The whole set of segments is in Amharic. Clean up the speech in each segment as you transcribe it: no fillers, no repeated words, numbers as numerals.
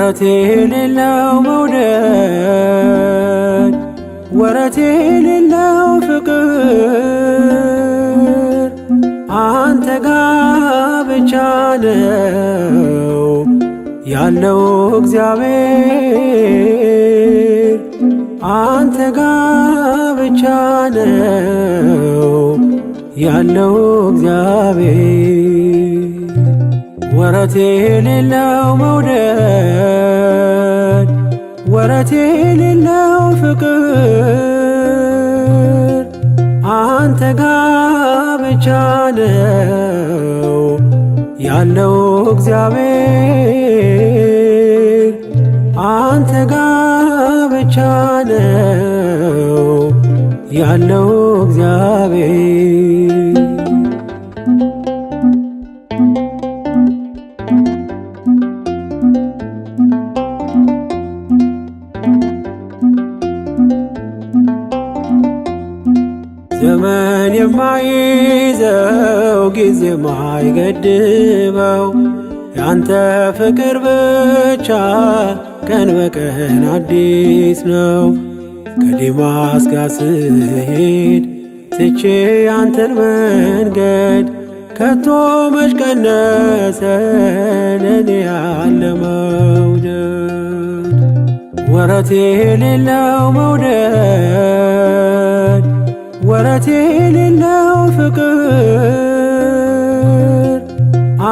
ወረት የሌለው መውደድ ወረት የሌለው ፍቅር አንተ ጋ ብቻ ነው ያለው እግዚአብሔር አንተ ጋ ብቻ ነው ያለው እግዚአብሔር ወረት የሌለው መውደድ ወረት የሌለው ፍቅር አንተ ጋ ብቻ ነው ያለው እግዚአብሔር አንተ ጋ ብቻ ነው ያለው እግዚአብሔር ዘመን የማይዘው ጊዜ የማይገድበው ያንተ ፍቅር ብቻ ቀን በቀን አዲስ ነው። ከዴማስ ጋር ስሄድ ትቼ ያንተን መንገድ ከቶ መች ቀነሰ ለኔ ያለ መውደድ ወረት የሌለው መውደድ ወረት የሌለው ፍቅር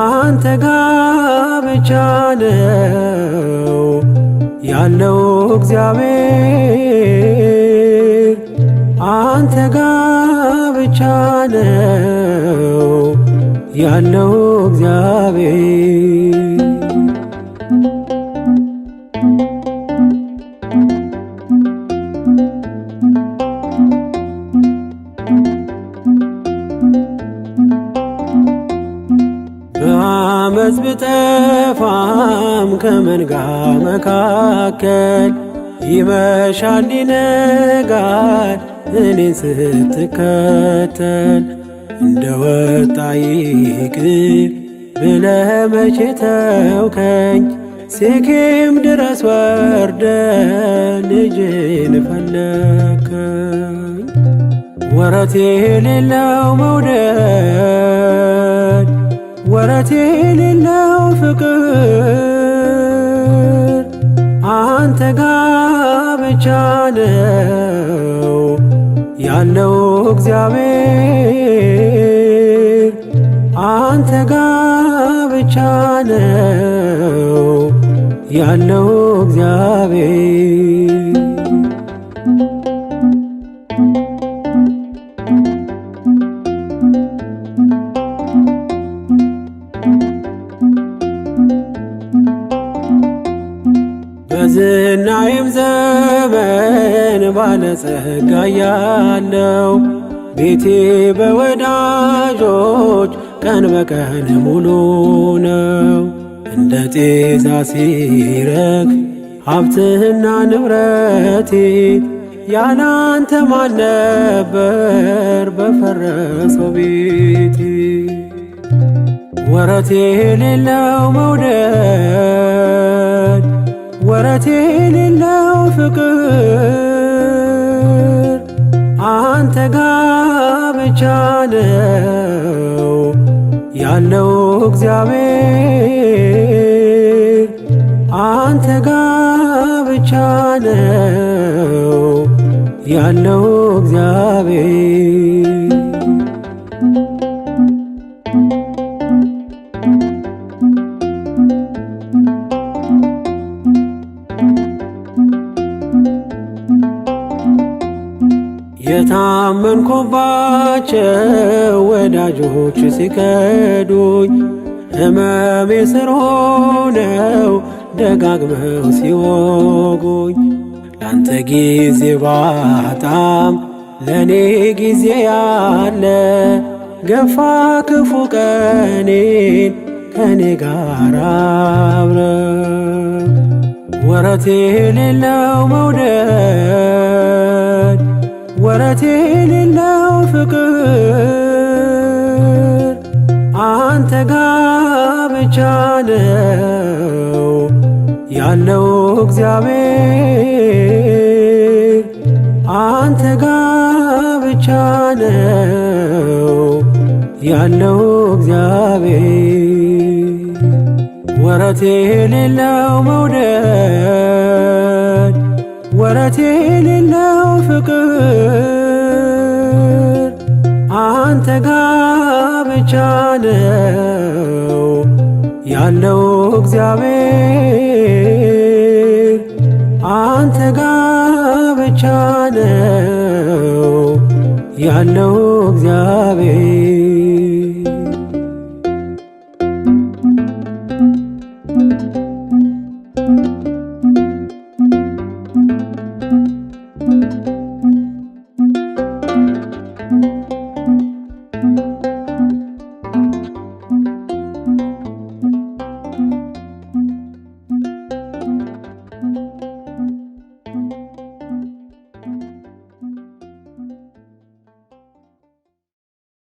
አንተ ጋ ብቻ ነው ያለው እግዚአብሔር አንተ ጋ ብቻ ነው ያለው እግዚአብሔር በአመፅ ብጠፋም ከመንጋ መካከል ይመሻል ይነጋል እኔን ስትከተል እንደ ወጣ ይቅር ብለህ መቼ ተውከኝ ሴኬም ድረስ ወርደ ልጅን ፈለከኝ ወረት የሌለው መውደድ ወረት የሌለው ፍቅር አንተ ጋ ብቻ ነው ያለው እግዚአብሔር አንተ ጋ ብቻ ነው ያለው እግዚአብሔር በዝናዬም ዘመን ባለጸጋ ያለው ቤቴ በወዳጆች ቀን በቀን ሙሉ ነው። እንደ ጤዛ ሲረግፍ ሀብትና ንብረቴ ያላንተ ማን ነበር በፈረሰው ቤቴ ወረት የሌለው መውደድ ወረት የሌለው ፍቅር አንተ ጋ ብቻ ነው ያለው እግዚአብሔር አንተ ጋ ብቻ ነው ያለው እግዚአብሔር የታመንኩባቸው ወዳጆች ሲከዱኝ ሕመሜ ስር ሆነው ደጋግመው ሲወጉኝ ላንተ ጊዜ ባጣም ለኔ ጊዜ ያለ ገፋ ክፉ ቀኔን ከኔ ጋር አብረ ወረት የሌለው መውደድ ወረት የሌለው ፍቅር አንተ ጋ ብቻ ነው ያለው እግዚአብሔር አንተ ጋ ብቻ ነው ያለው እግዚአብሔር። ወረት የሌለው መውደድ ወረት የሌለው ፍቅር አንተ ጋ ብቻ ነው ያለው እግዚአብሔር አንተ ጋ ብቻ ነው ያለው እግዚአብሔር።